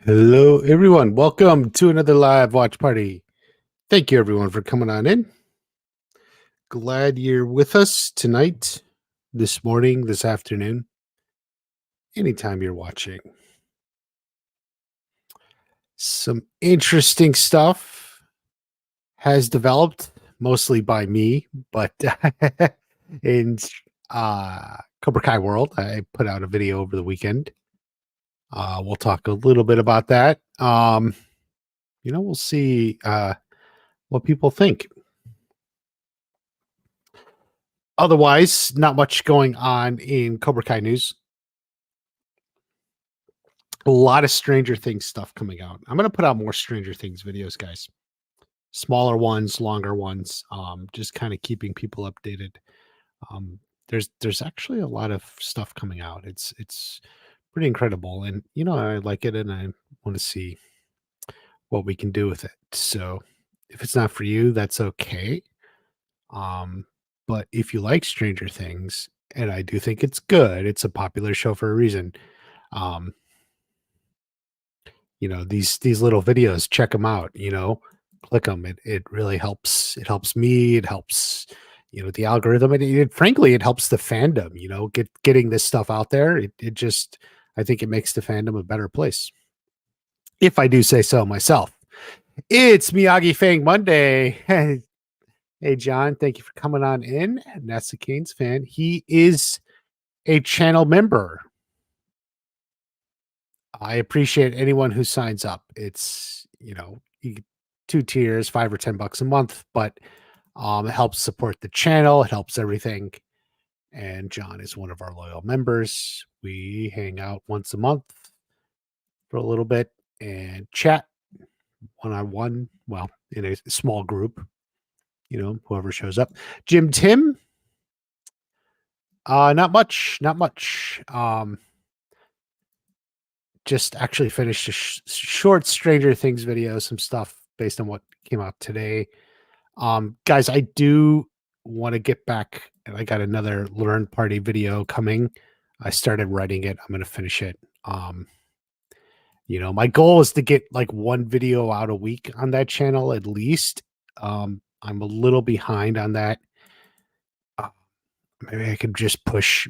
Hello, everyone. Welcome to another live watch party. Thank you, everyone, for coming on in. Glad you're with us tonight, this morning, this afternoon, anytime you're watching. Some interesting stuff has developed, mostly by me, but in Cobra Kai World, I put out a video over the weekend. We'll talk a little bit about that. We'll see what people think. Otherwise, not much going on in Cobra Kai news. A lot of Stranger Things stuff coming out. I'm going to put out more Stranger Things videos, guys. Smaller ones, longer ones, just kind of keeping people updated. There's actually a lot of stuff coming out. It's pretty incredible, and I like it, and I want to see what we can do with it. So, if it's not for you, that's okay. But if you like Stranger Things, and I do think it's good, it's a popular show for a reason. Um, these little videos, check them out. Click them. It really helps. It helps me. It helps the algorithm, and frankly, it helps the fandom. Getting this stuff out there. It just, I think it makes the fandom a better place. If I do say so myself. It's Miyagi Fang Monday. Hey, John, thank you for coming on in. That's a Canes fan. He is a channel member. I appreciate anyone who signs up. It's, two tiers, $5 or $10 a month, but it helps support the channel. It helps everything. And John is one of our loyal members. We hang out once a month for a little bit and chat one-on-one, well, in a small group, whoever shows up. Jim Tim, not much. Just actually finished a short Stranger Things video, some stuff based on what came out today. Guys, I do want to get back, and I got another Learn Party video coming. I started writing it. I'm going to finish it. My goal is to get like one video out a week on that channel at least. I'm a little behind on that. Maybe I could just push,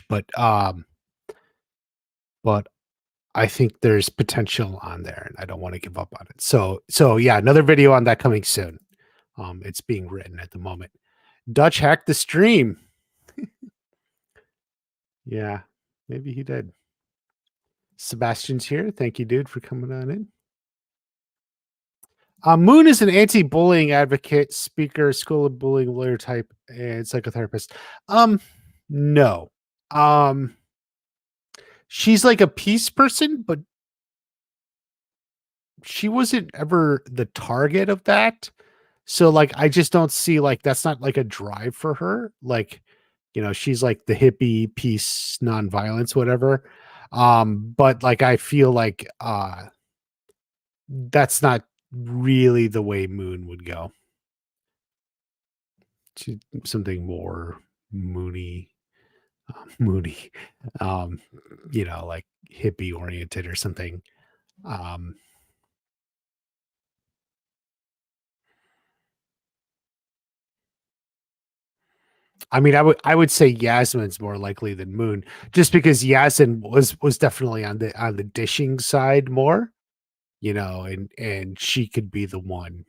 but I think there's potential on there, and I don't want to give up on it. So yeah, another video on that coming soon. It's being written at the moment. Dutch hacked the stream. Yeah, maybe he did. Sebastian's here. Thank you, dude, for coming on in. Moon is an anti-bullying advocate, speaker, school of bullying lawyer type, and psychotherapist. No. She's like a peace person, but she wasn't ever the target of that. So like I just don't see like that's not like a drive for her. Like, she's like the hippie, peace, nonviolence, whatever. But like I feel like that's not really the way Moon would go. Something more moony, like hippie oriented or something. I mean, I would say Yasmin's more likely than Moon, just because Yasmin was definitely on the dishing side more, and she could be the one,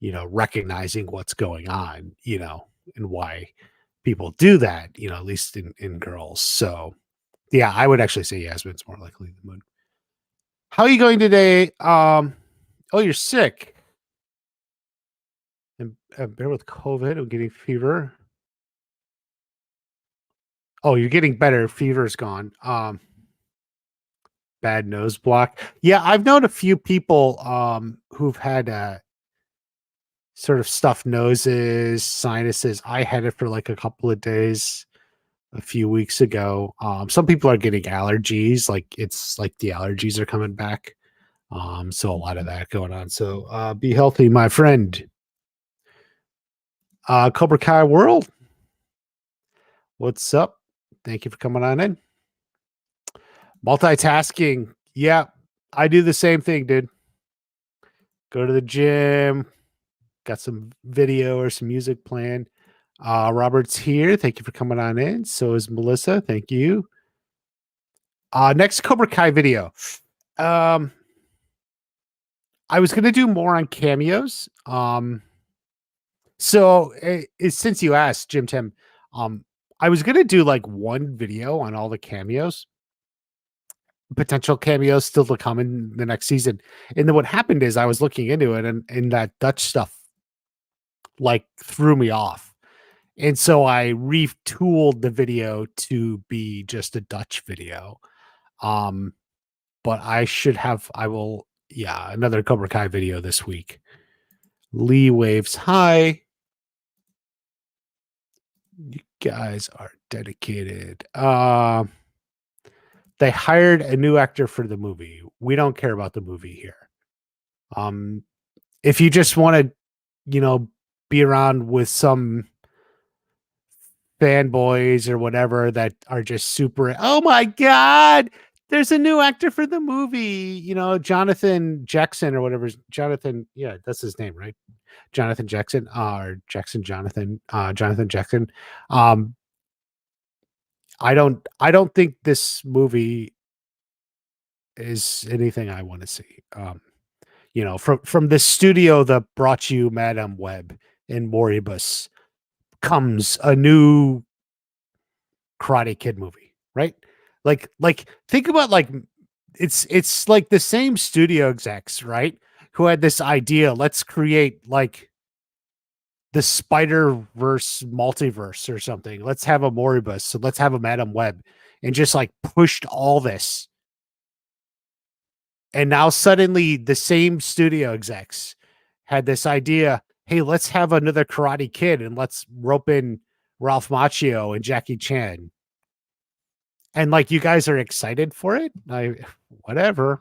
recognizing what's going on, and why people do that, at least in girls. So yeah, I would actually say Yasmin's more likely than Moon. How are you going today? Oh, you're sick. And bear with COVID. I'm getting fever. Oh, you're getting better. Fever's gone. Bad nose block. Yeah, I've known a few people who've had sort of stuffed noses, sinuses. I had it for like a couple of days a few weeks ago. Some people are getting allergies, like it's like the allergies are coming back. So a lot of that going on. So be healthy, my friend. Cobra Kai World. What's up? Thank you for coming on in. Multitasking. Yeah. I do the same thing, dude. Go to the gym, got some video or some music playing. Robert's here. Thank you for coming on in. So is Melissa. Thank you. Next Cobra Kai video. I was gonna do more on cameos. So since you asked, Jim Tim, I was gonna do like one video on all the cameos, potential cameos still to come in the next season. And then what happened is I was looking into it, and that Dutch stuff like threw me off. And so I retooled the video to be just a Dutch video. But I will, yeah, another Cobra Kai video this week. Lee waves hi. You guys are dedicated. They hired a new actor for the movie. We don't care about the movie here. If you just want to, be around with some fanboys or whatever that are just super, oh my God, there's a new actor for the movie, Jonathan Jackson or whatever. Jonathan, yeah, that's his name, right? Jonathan Jackson, or Jonathan Jackson. I don't think this movie is anything I want to see. From the studio that brought you Madame Web and Moribus comes a new Karate Kid movie, right? Like think about it's like the same studio execs, right? Who had this idea, let's create like the Spider-Verse multiverse or something. Let's have a Moribus, so let's have a Madame Web, and just like pushed all this. And now suddenly the same studio execs had this idea, hey, let's have another Karate Kid and let's rope in Ralph Macchio and Jackie Chan. And like, you guys are excited for it? Whatever,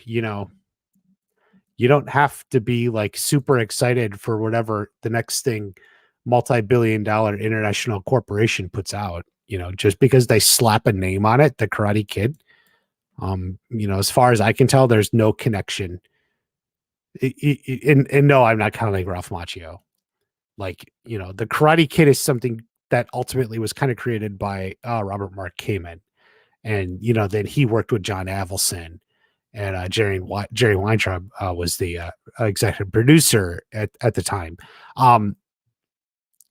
you don't have to be like super excited for whatever the next thing multi-billion-dollar international corporation puts out, just because they slap a name on it, the Karate Kid. As far as I can tell, there's no connection. And no, I'm not counting Ralph Macchio. Like, the Karate Kid is something that ultimately was kind of created by Robert Mark Kamen. And, then he worked with John Avildsen, and Jerry Weintraub was the executive producer at the time.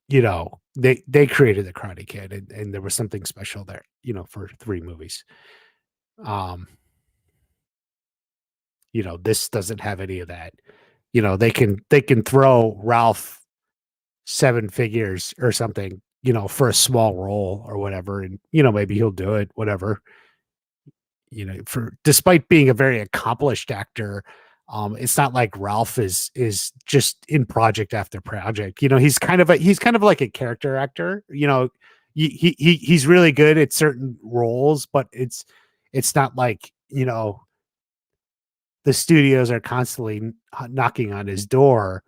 They created the Karate Kid, and there was something special there, for 3 movies. This doesn't have any of that. They can throw Ralph 7 figures or something, for a small role or whatever, and maybe he'll do it, whatever. Despite being a very accomplished actor, it's not like Ralph is just in project after project. He's kind of like a character actor. He's really good at certain roles, but it's not like, the studios are constantly knocking on his door,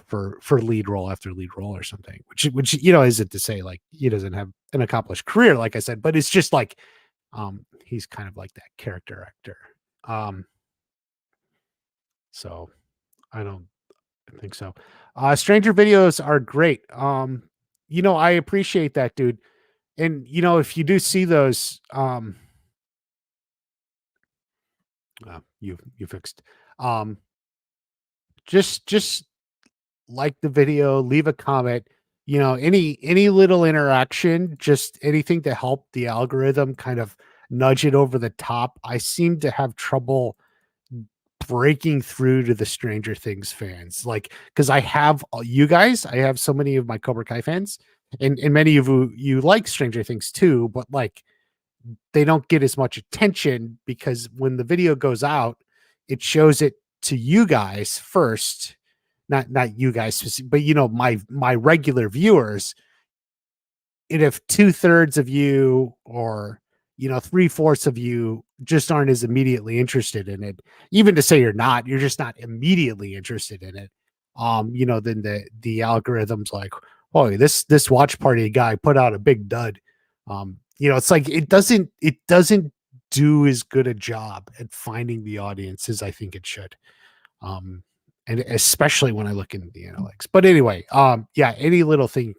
for lead role after lead role or something, which isn't to say like he doesn't have an accomplished career, like I said, but it's just like, he's kind of like that character actor. So I don't think so. Stranger videos are great. I appreciate that, dude. And if you do see those, you fixed. Just like the video, leave a comment, any little interaction, just anything to help the algorithm kind of nudge it over the top. I seem to have trouble breaking through to the Stranger Things fans, like, because I have you guys, I have so many of my Cobra Kai fans, and many of you like Stranger Things too, but like, they don't get as much attention because when the video goes out, it shows it to you guys first, not you guys, but my regular viewers. And if 2/3 of you, or 3/4 of you just aren't as immediately interested in it, even to say you're just not immediately interested in it, then the algorithm's like, oh, this watch party guy put out a big dud. It's like it doesn't do as good a job at finding the audience as I think it should. Um, and especially when I look into the analytics. But anyway, yeah, any little thing,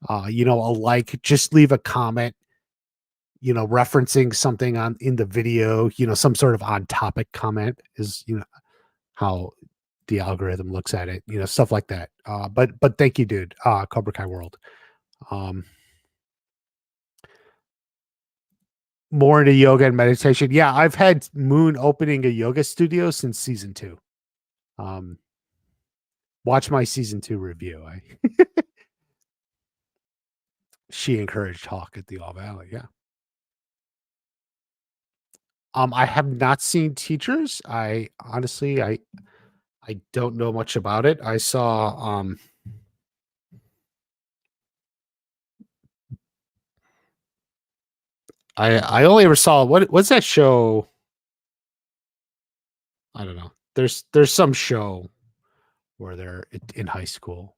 a like, just leave a comment, referencing something on in the video, some sort of on topic comment is, how the algorithm looks at it, stuff like that. But thank you, dude. Cobra Kai World. Um, More into yoga and meditation. Yeah, I've had Moon opening a yoga studio since season 2. Um, watch my season 2 review. She encouraged Hawk at the All Valley. Yeah. I have not seen Teachers. I honestly, I don't know much about it. I saw I only ever saw what's that show? I don't know. There's some show where they're in high school.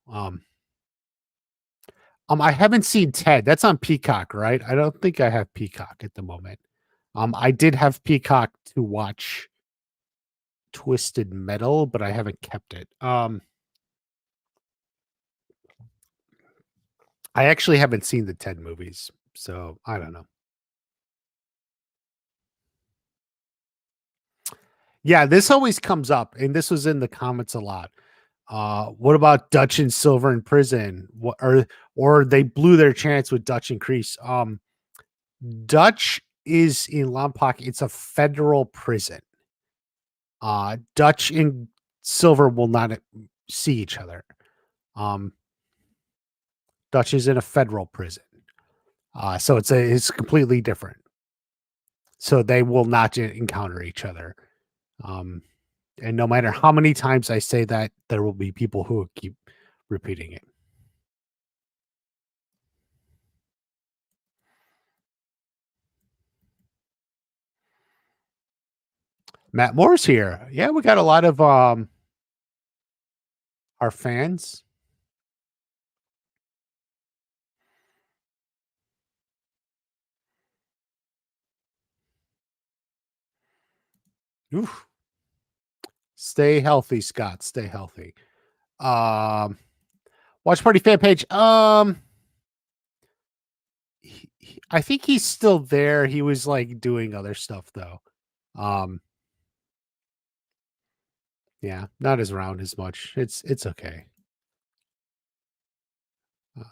I haven't seen Ted. That's on Peacock, right? I don't think I have Peacock at the moment. I did have Peacock to watch Twisted Metal, but I haven't kept it. I actually haven't seen the Ted movies, so I don't know. Yeah, this always comes up, and this was in the comments a lot. What about Dutch and Silver in prison? What or they blew their chance with Dutch and Crease. Dutch is in Lompoc. It's a federal prison. Dutch and Silver will not see each other. Um, Dutch is in a federal prison. So it's completely different. So they will not encounter each other. And no matter how many times I say that, there will be people who will keep repeating it. Matt Moore's here. Yeah, we got a lot of our fans. Oof. Stay healthy, Scott. Stay healthy. Um, Watch Party fan page. I think he's still there. He was like doing other stuff though. Um, yeah, not as around as much. It's okay. Um,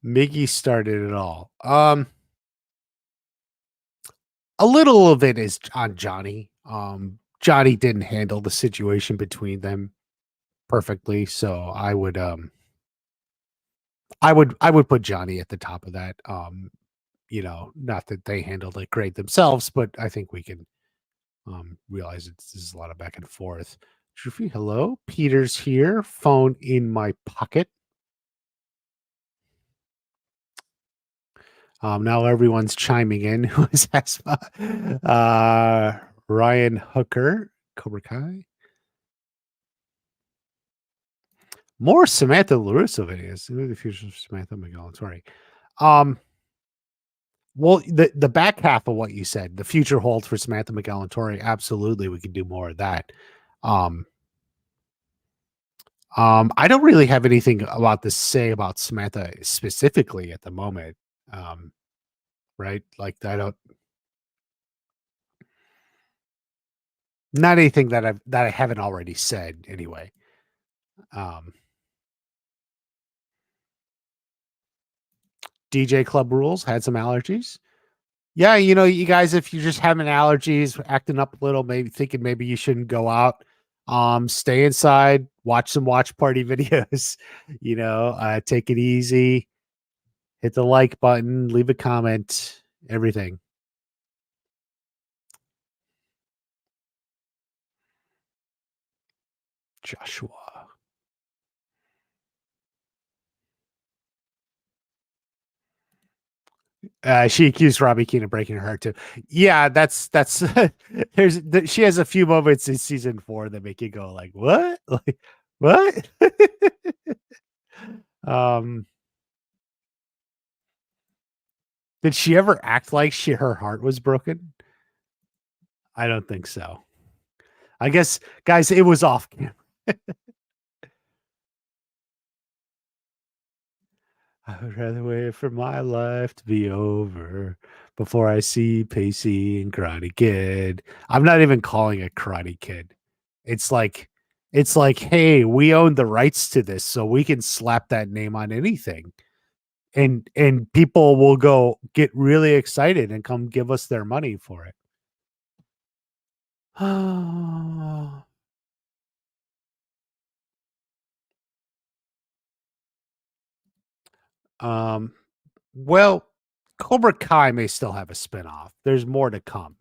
Miggy started it all. A little of it is on Johnny. Johnny didn't handle the situation between them perfectly, so I would put Johnny at the top of that. Not that they handled it great themselves, but I think we can realize there's a lot of back and forth. Droofy, hello. Peter's here. Phone in my pocket. Now everyone's chiming in. Who is Asma? Ryan Hooker, Cobra Kai. More Samantha LaRusso videos. The future of Samantha McGowan. Sorry. Well, the back half of what you said, the future holds for Samantha McGowan Tory. Absolutely, we could do more of that. Um, I don't really have anything about to say about Samantha specifically at the moment. Um, right? Like I don't not anything that I haven't already said anyway. Um, DJ Club Rules had some allergies. Yeah, you guys, if you're just having allergies, acting up a little, maybe thinking maybe you shouldn't go out, stay inside, watch some watch party videos, take it easy, hit the like button, leave a comment, everything. Joshua. She accused Robbie Keane of breaking her heart too. Yeah, that's she has a few moments in season 4 that make you go like, what? Like, what? um, did she ever act like her heart was broken? I don't think so. I guess, guys, it was off camera. I would rather wait for my life to be over before I see Pacey and Karate Kid. I'm not even calling it Karate Kid. It's like hey, we own the rights to this, so we can slap that name on anything. And people will go get really excited and come give us their money for it. um well, Cobra Kai may still have a spinoff. There's more to come.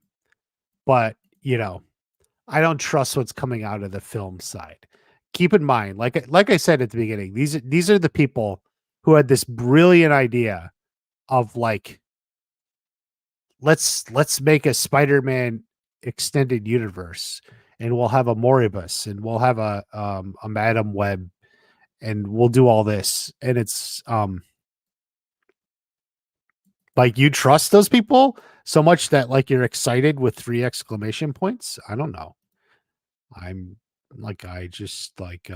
But, I don't trust what's coming out of the film side. Keep in mind, like I said at the beginning, these are the people who had this brilliant idea of like, let's make a Spider-Man extended universe, and we'll have a Moribus, and we'll have a Madam Web, and we'll do all this. And it's like, you trust those people so much that like you're excited with 3 exclamation points. I don't know. I'm like, I just like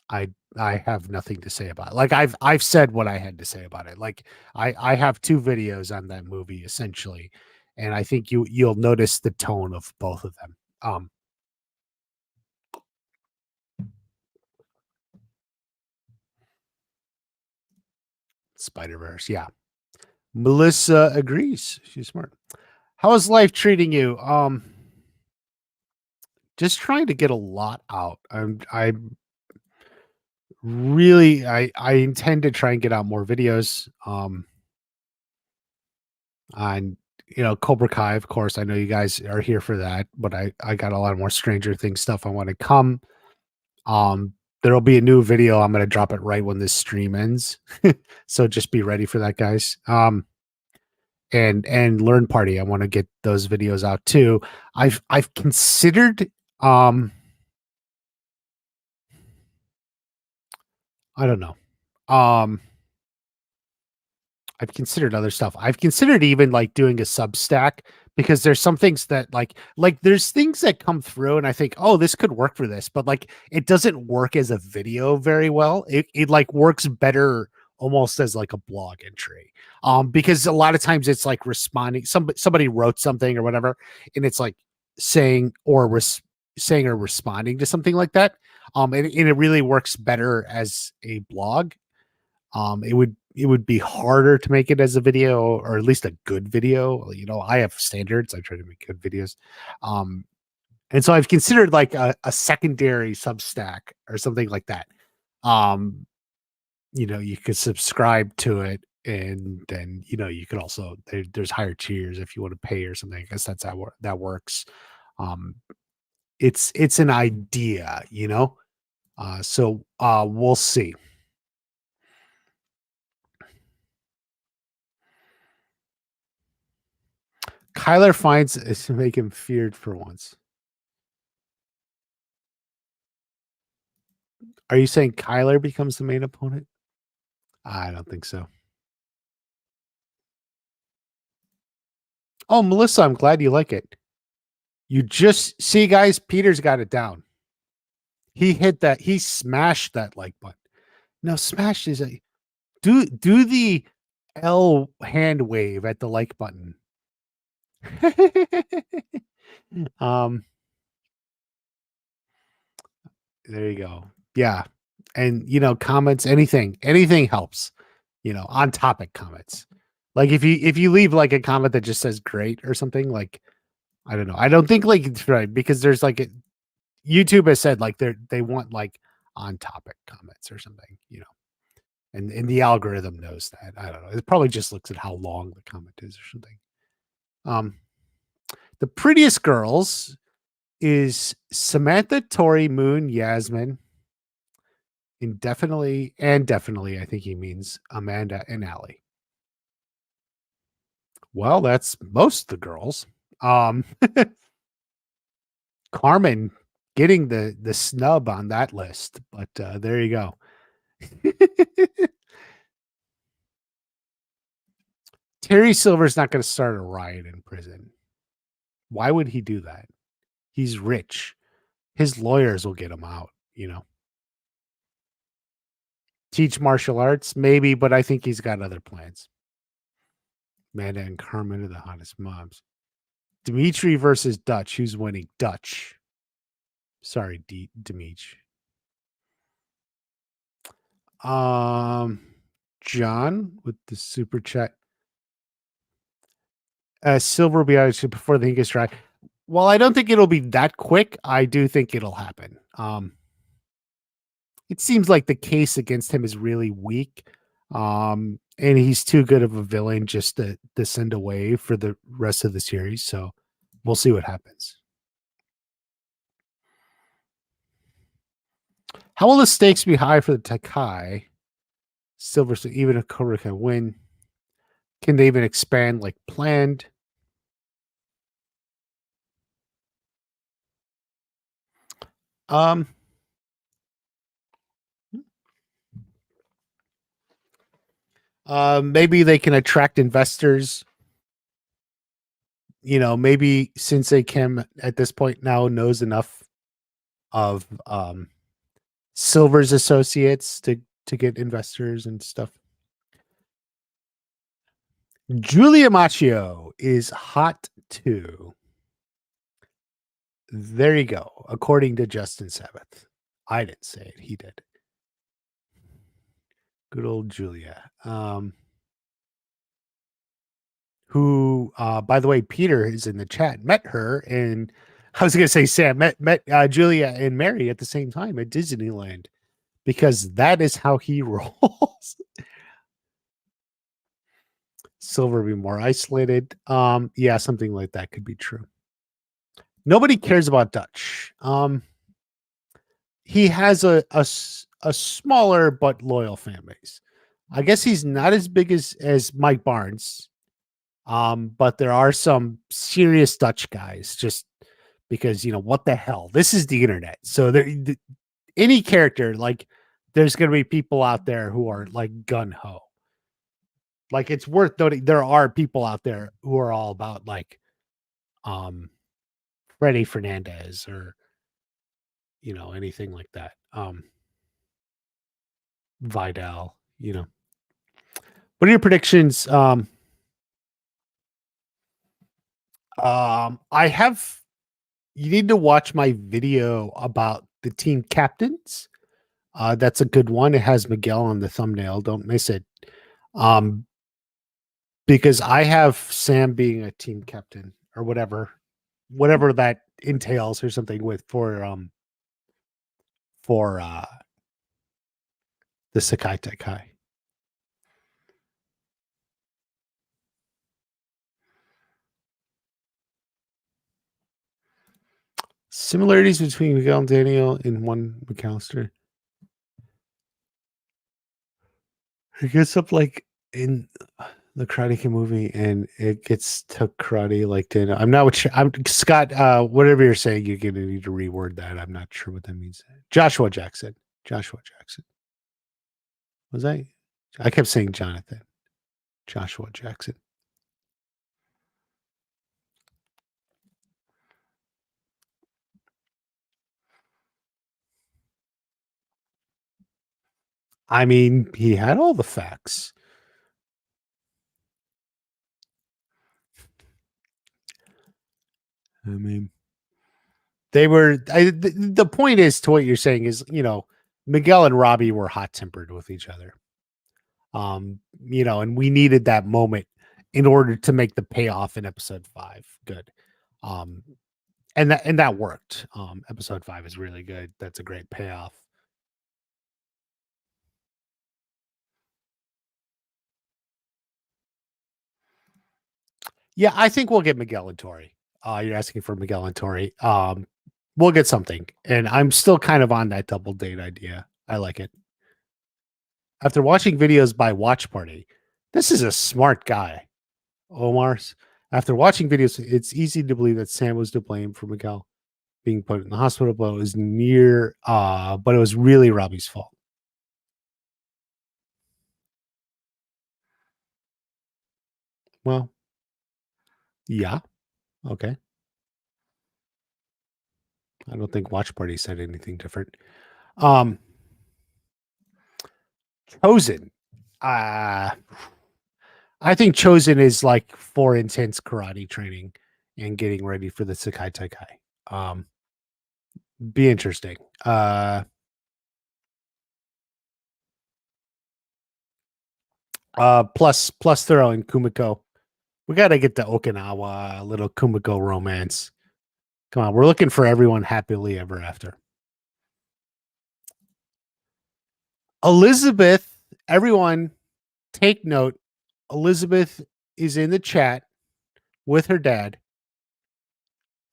I I have nothing to say about it. Like, I've said what I had to say about it. Like, I have 2 videos on that movie essentially, and I think you'll notice the tone of both of them. Spider-Verse, yeah. Melissa agrees. She's smart. How is life treating you? Just trying to get a lot out. I really I intend to try and get out more videos. On Cobra Kai, of course. I know you guys are here for that, but I got a lot more Stranger Things stuff I want to come. There'll be a new video. I'm gonna drop it right when this stream ends. So just be ready for that, guys. And Learn Party. I want to get those videos out too. I've considered I don't know. Um I've considered other stuff. I've considered even like doing a Substack, because there's some things that like there's things that come through and I think, oh, this could work for this, but like it doesn't work as a video very well. It like works better almost as like a blog entry. Because a lot of times it's like responding, somebody wrote something or whatever, and it's like saying or responding to something like that. And it really works better as a blog. It would be harder to make it as a video, or at least a good video. I have standards. I try to make good videos. And so I've considered like a secondary Substack or something like that. You could subscribe to it, and then you could also there's higher tiers if you want to pay or something. I guess that's how that works. Um, it's an idea. So we'll see. Kyler finds is to make him feared for once. Are you saying Kyler becomes the main opponent? I don't think so. Oh, Melissa, I'm glad you like it. You just see, guys, Peter's got it down. He hit that. He smashed that like button. No, smash is a do the L hand wave at the like button. um, there you go. Yeah, and comments, anything helps. On topic comments. Like if you leave like a comment that just says great or something, like I don't know. I don't think like it's right, because there's like YouTube has said like they want like on topic comments or something. And the algorithm knows that. I don't know. It probably just looks at how long the comment is or something. Um, the prettiest girls is Samantha, Tori, Moon, Yasmin, and definitely, I think he means Amanda and Allie. Well, that's most of the girls. Um, Carmen getting the snub on that list, but there you go. Terry Silver's not going to start a riot in prison. Why would he do that? He's rich. His lawyers will get him out, you know. Teach martial arts, maybe, but I think he's got other plans. Amanda and Carmen are the hottest mobs. Demetri versus Dutch. Who's winning? Dutch. Sorry, Demetri. John with the super chat. Silver will be out before the ink is dry. Well, I don't think it'll be that quick. I do think it'll happen. It seems like the case against him is really weak. And he's too good of a villain just to send away for the rest of the series. So we'll see what happens. How will the stakes be high for the Takai? Silver, so even if Cobra can win, can they even expand like planned? Maybe they can attract investors. You know, maybe Sensei Kim at this point now knows enough of Silver's associates to get investors and stuff. Julia Macchio is hot too. There you go. According to Justin Sabbath. I didn't say it. He did. Good old Julia. Who, by the way, Peter is in the chat, met her, and I was going to say Sam met Julia and Mary at the same time at Disneyland, because that is how he rolls. Silver be more isolated. Yeah, something like that could be true. Nobody cares about Dutch. He has a smaller but loyal fan base. I guess he's not as big as Mike Barnes. But there are some serious Dutch guys just because, you know, what the hell? This is the internet. So any character, like, there's going to be people out there who are like gun ho. Like, it's worth noting there are people out there who are all about like Freddie Fernandez or, you know, anything like that. Vidal, you know. What are your predictions? You need to watch my video about the team captains. That's a good one. It has Miguel on the thumbnail. Don't miss it. Because I have Sam being a team captain or whatever that entails or something with for the Sekai Tekai. Similarities between Miguel and Daniel in one McAllister. It gets up like in the Karate Kid movie, and it gets to karate like Daniel. I'm not sure. I'm Scott. Whatever you're saying, you're gonna need to reword that. I'm not sure what that means. Joshua Jackson. Was I? I kept saying Jonathan. Joshua Jackson. I mean, he had all the facts. I mean, they were. The point is to what you're saying is, you know, Miguel and Robbie were hot tempered with each other. You know, and we needed that moment in order to make the payoff in episode 5 good. And that worked. Episode 5 is really good. That's a great payoff. Yeah, I think we'll get Miguel and Tori. You're asking for Miguel and Tori. We'll get something. And I'm still kind of on that double date idea. I like it. After watching videos by Watch Party, this is a smart guy. Omar's. After watching videos, it's easy to believe that Sam was to blame for Miguel being put in the hospital, but it was but it was really Robbie's fault. Well, yeah, okay. I don't think Watch Party said anything different. Um, Chosen. Uh, I think Chosen is like for intense karate training and getting ready for the Sakai Taikai. Be interesting. Plus throw in Kumiko. We got to get the Okinawa little Kumiko romance. Come on, we're looking for everyone happily ever after. Elizabeth, everyone, take note. Elizabeth is in the chat with her dad.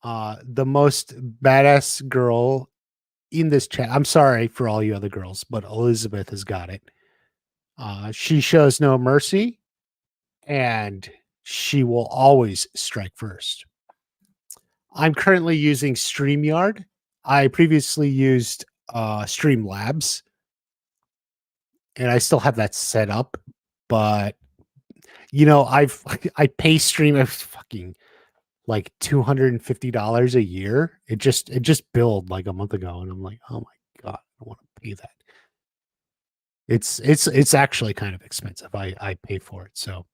The most badass girl in this chat. I'm sorry for all you other girls, but Elizabeth has got it. She shows no mercy, and she will always strike first. I'm currently using StreamYard. I previously used Streamlabs, and I still have that set up. But I pay Stream fucking like $250 a year. It just billed like a month ago, and I'm like, oh my god, I don't want to pay that. It's actually kind of expensive. I pay for it, so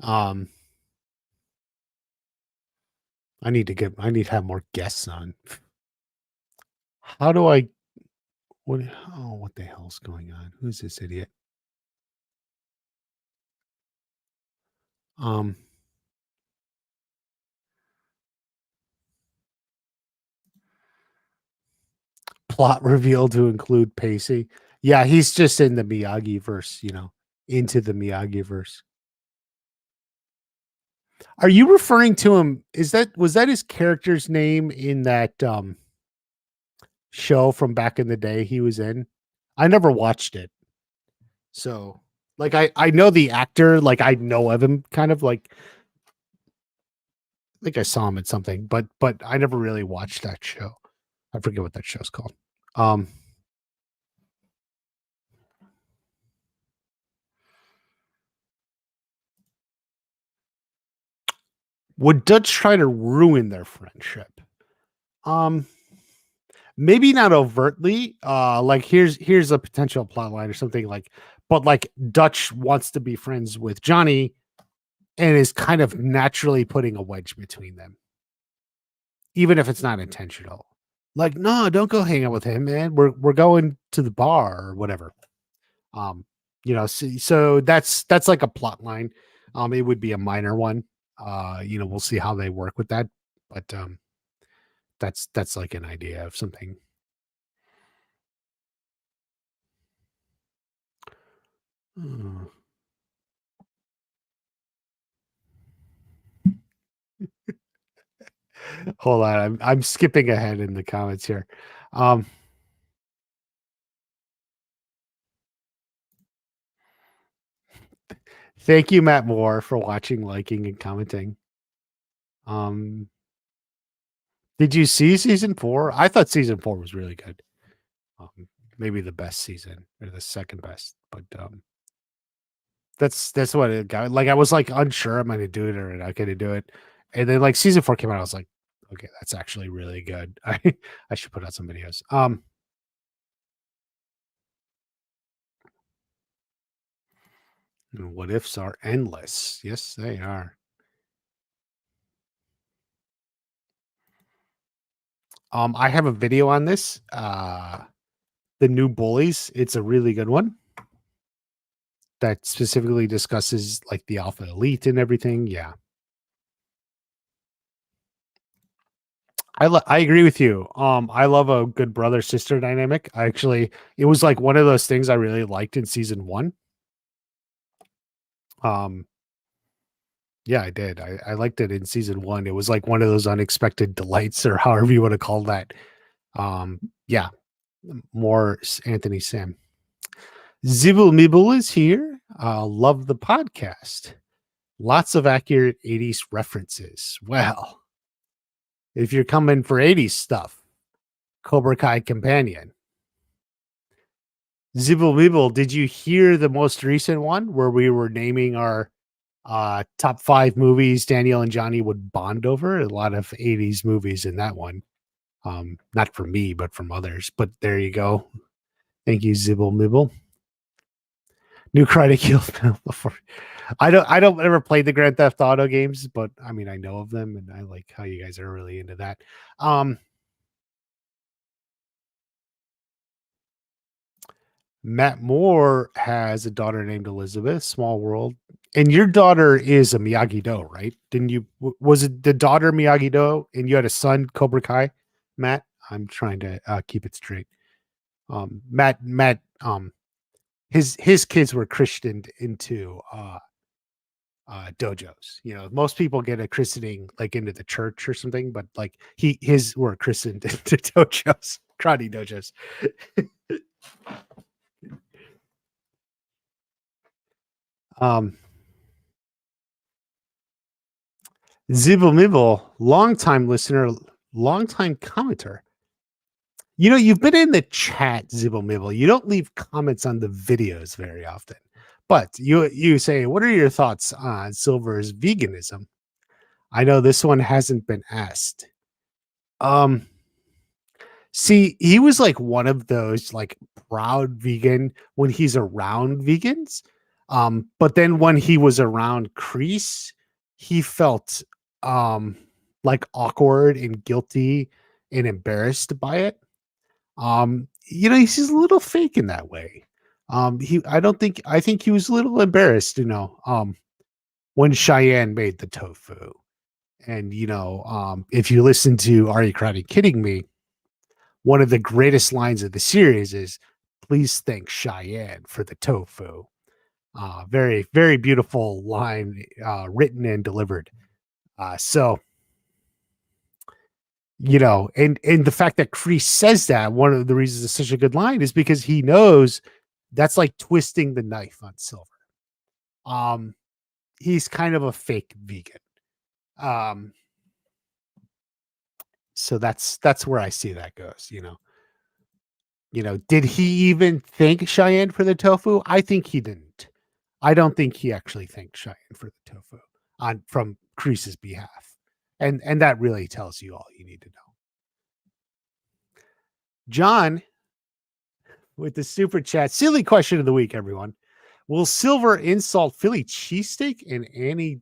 I need to have more guests on. How do I what what the hell's going on? Who's this idiot? Um Plot reveal to include Pacey. Yeah, he's just in the Miyagi verse, into the Miyagi verse. Are you referring to him? Was that his character's name in that show from back in the day he was in? I never watched it. So like I know the actor, like I know of him kind of like I think I saw him at something, but I never really watched that show. I forget what that show's called. Would Dutch try to ruin their friendship? Maybe not overtly. Like here's a potential plot line or something like, but like Dutch wants to be friends with Johnny and is kind of naturally putting a wedge between them, even if it's not intentional. Like, no, don't go hang out with him, man. We're going to the bar or whatever. So that's like a plot line. It would be a minor one. We'll see how they work with that, but that's like an idea of something. Hold on, I'm skipping ahead in the comments here. Thank you, Matt Moore, for watching, liking, and commenting. Did you see season 4? I thought season 4 was really good. Maybe the best season or the second best, but that's what it got. Like I was like unsure I'm gonna do it or not gonna do it, and then like season 4 came out. I was like, okay, that's actually really good. I should put out some videos. What ifs are endless. Yes, they are. I have a video on this. The new bullies. It's a really good one that specifically discusses like the alpha elite and everything. Yeah. I agree with you. I love a good brother sister dynamic. It was like one of those things I really liked in season 1. Yeah, I did. I liked it in season 1. It was like one of those unexpected delights or however you want to call that. Yeah, more Anthony Sam. Zibble Mibble is here. Love the podcast. Lots of accurate 80s references. Well, if you're coming for 80s stuff, Cobra Kai Companion. Zibble Bibble, did you hear the most recent one where we were naming our top 5 movies Daniel and Johnny would bond over? A lot of 80s movies in that one. Not from me, but from others. But there you go. Thank you, Zibble Mibble. New Cry to Kill before. I don't ever play the Grand Theft Auto games, but I mean I know of them and I like how you guys are really into that. Matt Moore has a daughter named Elizabeth, Small World. And your daughter is a Miyagi-Do, right? Didn't you was it the daughter Miyagi-Do and you had a son Cobra Kai? Matt, I'm trying to keep it straight. Matt his kids were christened into dojos. You know, most people get a christening like into the church or something, but like his were christened into dojos, karate dojos. Zibble Mibble, longtime listener, longtime commenter. You know, you've been in the chat, Zibble Mibble. You don't leave comments on the videos very often, but you say, what are your thoughts on Silver's veganism? I know this one hasn't been asked. See, he was like one of those like proud vegan when he's around vegans. But then when he was around Crease, he felt like awkward and guilty and embarrassed by it. You know, he's just a little fake in that way. I think he was a little embarrassed, you know, when Cheyenne made the tofu. And you know, if you listen to Are You Karate Kidding Me? One of the greatest lines of the series is, please thank Cheyenne for the tofu. Very, very beautiful line, written and delivered. So, you know, and the fact that Kreese says that, one of the reasons it's such a good line is because he knows that's like twisting the knife on Silver. He's kind of a fake vegan. So that's where I see that goes, you know. You know, did he even thank Cheyenne for the tofu? I think he didn't. I don't think he actually thanked Cheyenne for the tofu on from Kreese's behalf. And that really tells you all you need to know. John with the super chat. Silly question of the week, everyone. Will Silver insult Philly cheesesteak and Annie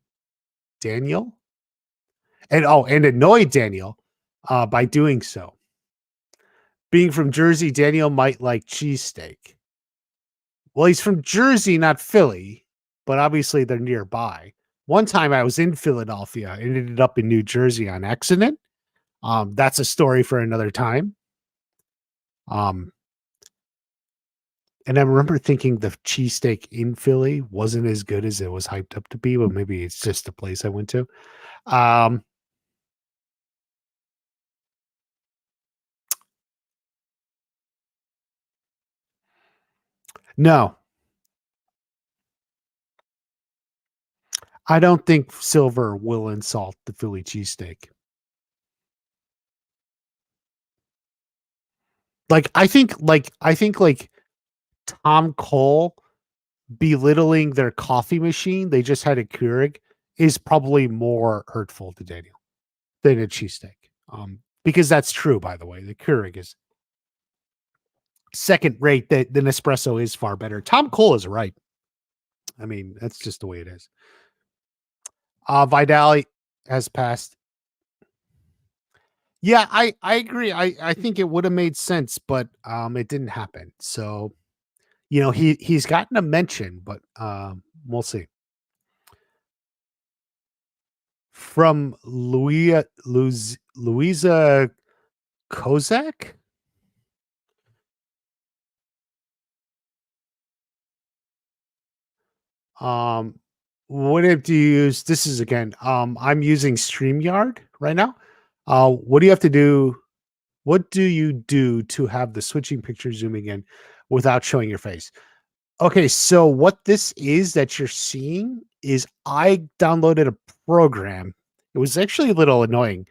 Daniel? And annoy Daniel by doing so. Being from Jersey, Daniel might like cheesesteak. Well, he's from Jersey, not Philly, but obviously they're nearby. One time I was in Philadelphia and ended up in New Jersey on accident. That's a story for another time. And I remember thinking the cheesesteak in Philly wasn't as good as it was hyped up to be, but maybe it's just the place I went to. No, I don't think Silver will insult the Philly cheesesteak. I think Tom Cole belittling their coffee machine, they just had a Keurig, is probably more hurtful to Daniel than a cheesesteak. Because that's true, by the way. The Keurig is second rate. The Nespresso is far better. Tom Cole is right. I mean, that's just the way it is. Vidali has passed. Yeah, I agree. I think it would have made sense, but it didn't happen. So, you know, he's gotten a mention, but we'll see. From Louisa Kozak. What app do you use? This is again, I'm using StreamYard right now. What do you have to do? What do you do to have the switching picture zooming in without showing your face? Okay, so what this is that you're seeing is I downloaded a program. It was actually a little annoying.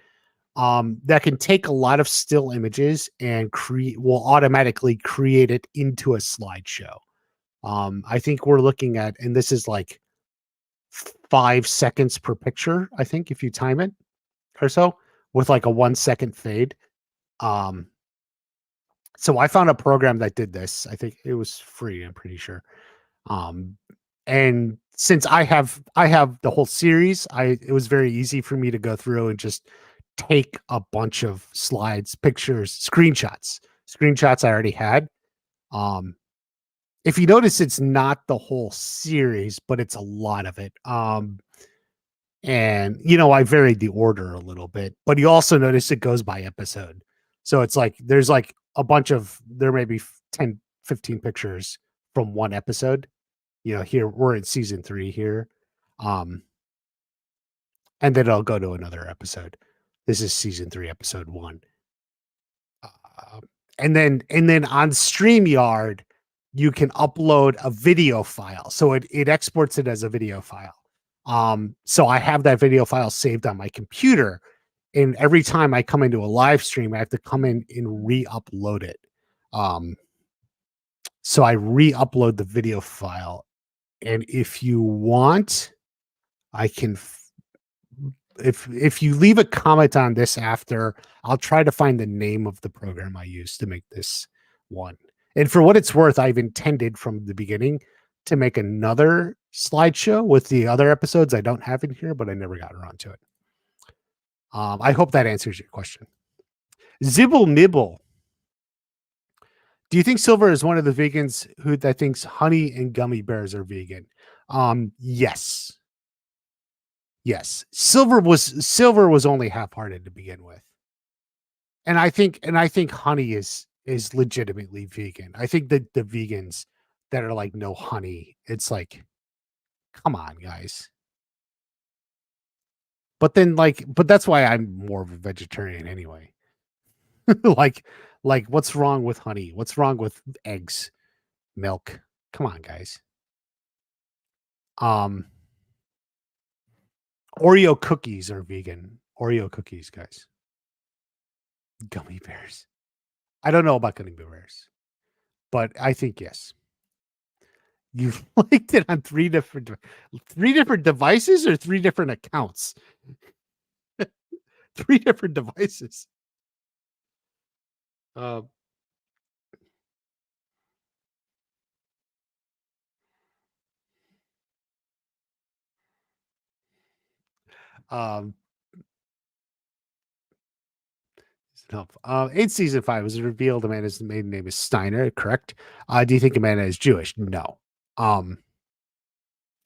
That can take a lot of still images and will automatically create it into a slideshow. I think we're looking at, and this is like 5 seconds per picture, I think, if you time it or so, with like a 1 second fade. Um, so I found a program that did this. I think it was free, I'm pretty sure. Um, and since I have the whole series, it was very easy for me to go through and just take a bunch of slides, pictures, screenshots I already had. Um, if you notice, it's not the whole series, but it's a lot of it. And I varied the order a little bit, but you also notice it goes by episode. So it's like there's like a bunch of there may be 10, 15 pictures from one episode. Here we're in season 3 here. Um, and then I'll go to another episode. This is season 3, episode 1. Uh, and then on StreamYard, you can upload a video file. So it exports it as a video file. So I have that video file saved on my computer. And every time I come into a live stream, I have to come in and re-upload it. So I re-upload the video file. And if you want, I can if you leave a comment on this after, I'll try to find the name of the program I used to make this one. And for what it's worth, I've intended from the beginning to make another slideshow with the other episodes I don't have in here, but I never got around to it. I hope that answers your question. Zibble Nibble. Do you think Silver is one of the vegans that thinks honey and gummy bears are vegan? Yes. Yes. Silver was only half-hearted to begin with. And I think honey is legitimately vegan. I think that the vegans that are like no honey, it's like, come on, guys. But then but that's why I'm more of a vegetarian anyway. like what's wrong with honey? What's wrong with eggs, milk? Come on, guys. Oreo cookies are vegan. Oreo cookies, guys. Gummy bears. I don't know about gummy bears, but I think yes. You liked it on three different devices or 3 different accounts? 3 different devices. Um, um, in season 5, was it revealed Amanda's maiden name is Steiner, correct? Do you think Amanda is Jewish? No.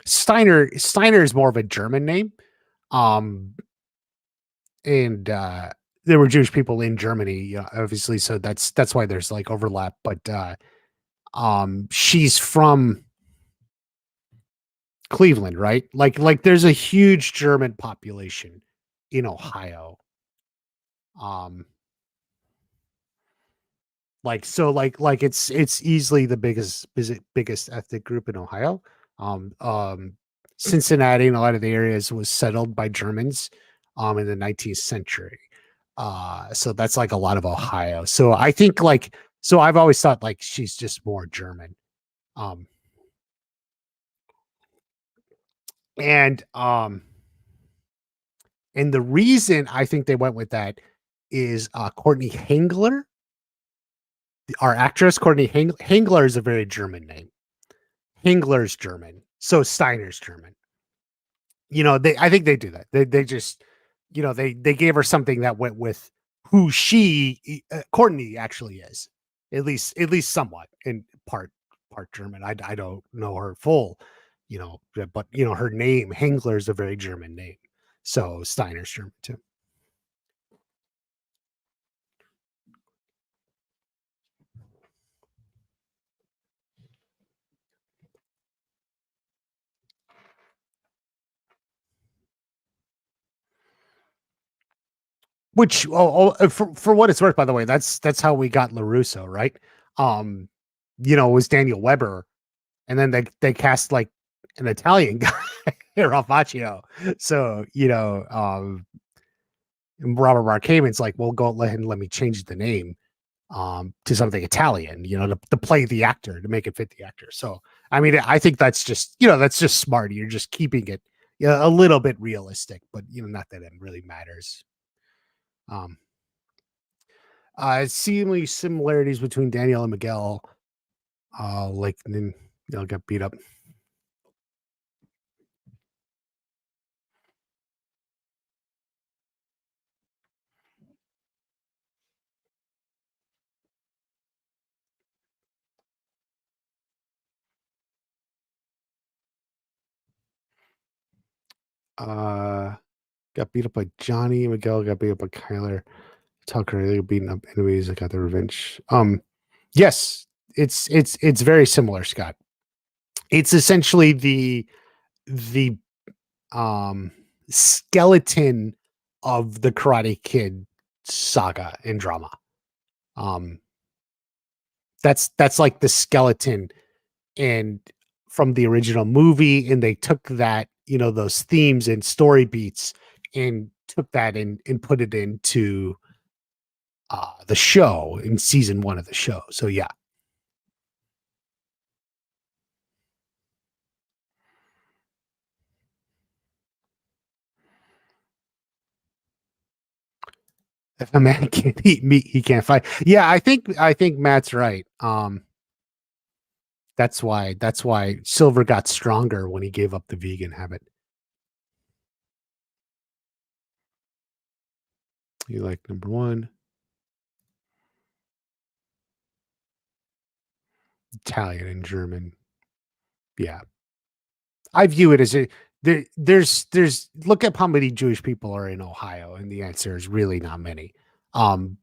Steiner is more of a German name. And there were Jewish people in Germany, obviously, so that's why there's like overlap. But she's from Cleveland, right? Like there's a huge German population in Ohio. Like it's easily the biggest ethnic group in Ohio. Cincinnati and a lot of the areas was settled by Germans in the 19th century. So that's like a lot of Ohio. So I think so I've always thought like she's just more German. And the reason I think they went with that is Courtney Hengler, our actress. Courtney Hengler is a very German name. Hengler's German, so Steiner's German. I think they do that. They just, they gave her something that went with who Courtney actually is, at least somewhat, in part German. I don't know her full, but her name Hengler is a very German name, so Steiner's German too. Which, for what it's worth, by the way, that's how we got LaRusso, right? It was Daniel Weber and then they cast like an Italian guy, Raffacio. So Robert Mark Kamen's like, well, go let him let me change the name to something Italian, to play the actor, to make it fit the actor. So I mean, I think that's just smart. You're just keeping it a little bit realistic, but not that it really matters. Um, seemingly similarities between Daniel and Miguel, like then they'll get beat up. Uh, got beat up by Johnny. Miguel got beat up by Kyler. Tucker, they got beaten up anyways. I got their revenge. Yes, it's very similar, Scott. It's essentially the skeleton of the Karate Kid saga and drama. Um, that's like the skeleton and from the original movie, and they took that, those themes and story beats and took that and put it into the show in season 1 of the show. So yeah. If a man can't eat meat, he can't fight. Yeah, I think Matt's right. That's why Silver got stronger when he gave up the vegan habit. You like number 1, Italian and German. Yeah. I view it as there's look up how many Jewish people are in Ohio, and the answer is really not many. Ohio's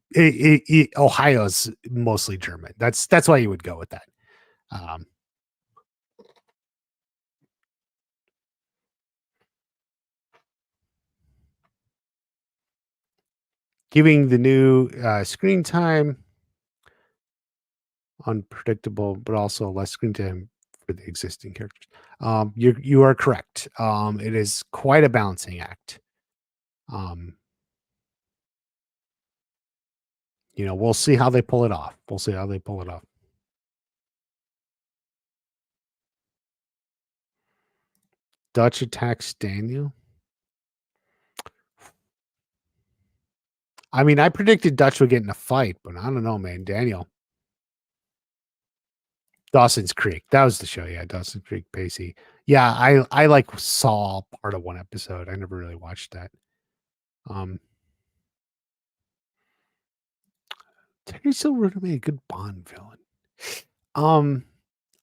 mostly German. That's why you would go with that. Um, Giving the new screen time unpredictable, but also less screen time for the existing characters. You are correct. It is quite a balancing act. Um, we'll see how they pull it off. We'll see how they pull it off. Dutch attacks Daniel. I mean, I predicted Dutch would get in a fight, but I don't know, man. Dawson's Creek. That was the show. Yeah, Dawson's Creek, Pacey. Yeah, I like saw part of one episode. I never really watched that. Um, Terry Silver would be a good Bond villain. Um,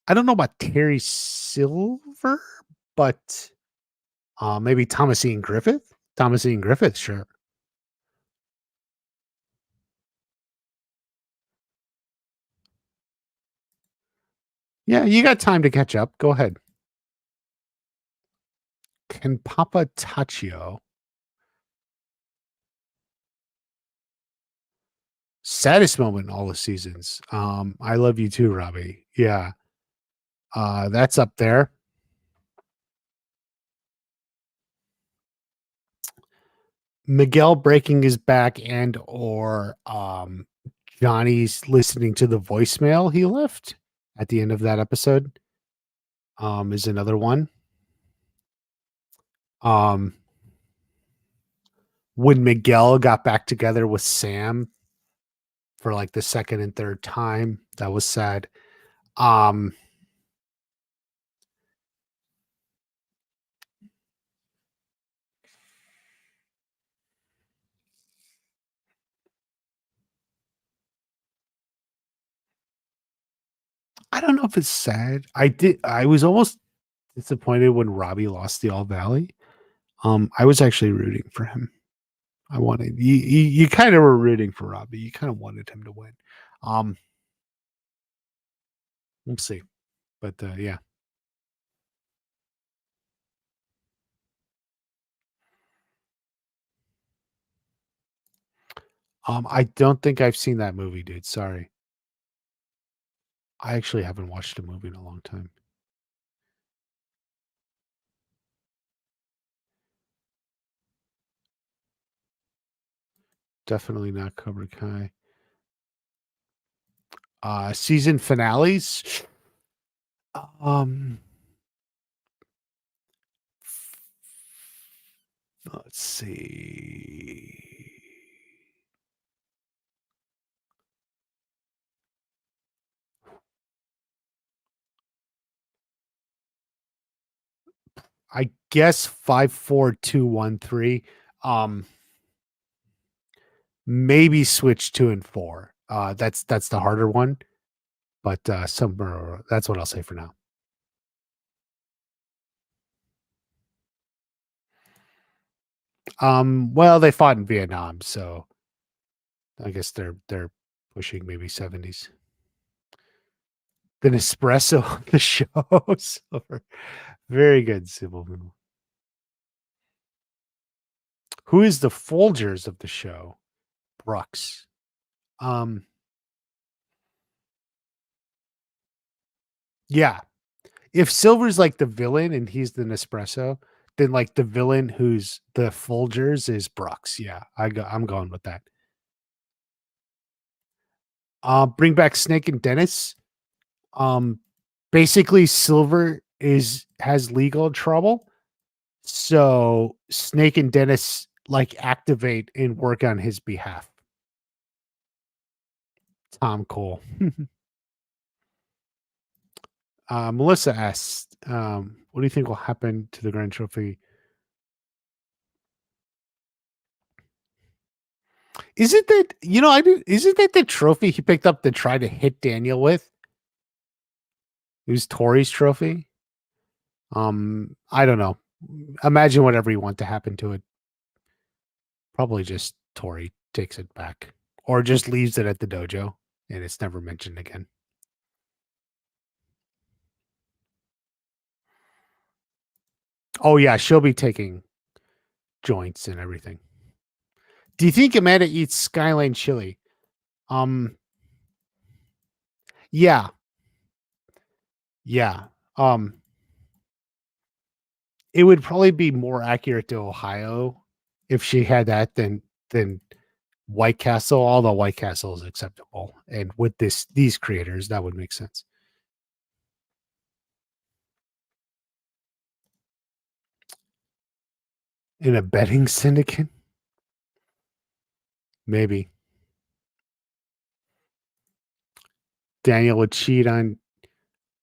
I don't know about Terry Silver, but maybe Thomasine Griffith. Thomasine Griffith, sure. Yeah, you got time to catch up. Go ahead. Can Papa Tachio saddest moment in all the seasons? I love you too, Robbie. Yeah, that's up there. Miguel breaking his back and or Johnny's listening to the voicemail he left at the end of that episode is another one. Um, when Miguel got back together with Sam for like the second and third time, that was sad. Um, I don't know if it's sad. I was almost disappointed when Robbie lost the All Valley. I was actually rooting for him. I wanted you kind of were rooting for Robbie. You kind of wanted him to win. Um, we'll see. But yeah. I don't think I've seen that movie, dude. Sorry. I actually haven't watched a movie in a long time. Definitely not Cobra Kai. Season finales. Um, let's see. I guess 54213. Maybe switch 2 and 4. That's the harder one, but somewhere that's what I'll say for now. Well, they fought in Vietnam, so I guess they're pushing maybe 70s. The Nespresso of the show. So very good, Sybil. Who is the Folgers of the show? Brooks. Um, yeah. If Silver's like the villain and he's the Nespresso, then like the villain who's the Folgers is Brooks. Yeah, I'm going with that. Bring back Snake and Dennis. Um, basically Silver has legal trouble. So Snake and Dennis like activate and work on his behalf. Tom Cole. Melissa asked, what do you think will happen to the Grand Trophy? Isn't that isn't that the trophy he picked up to try to hit Daniel with? It was Tori's trophy. I don't know. Imagine whatever you want to happen to it. Probably just Tori takes it back. Or just leaves it at the dojo and it's never mentioned again. Oh yeah, she'll be taking joints and everything. Do you think Amanda eats Skyline chili? Yeah. Yeah. It would probably be more accurate to Ohio if she had that than White Castle, although White Castle is acceptable. And with these creators, that would make sense. In a betting syndicate? Maybe. Daniel would cheat on.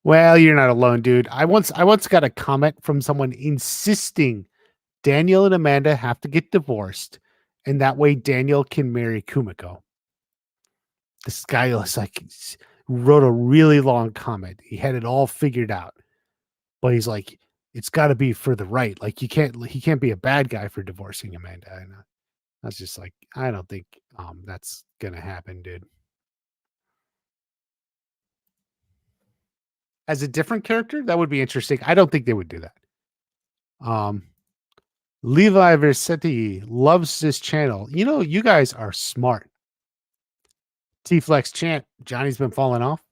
Well, you're not alone, dude. I once got a comment from someone insisting Daniel and Amanda have to get divorced, and that way Daniel can marry Kumiko. This guy was like wrote a really long comment. He had it all figured out. But he's like, it's got to be for the right. Like he can't be a bad guy for divorcing Amanda. And I was just like, I don't think that's gonna happen, dude. As a different character, that would be interesting. I don't think they would do that. Um, Levi Versetti loves this channel. You know, you guys are smart. T Flex chant. Johnny's been falling off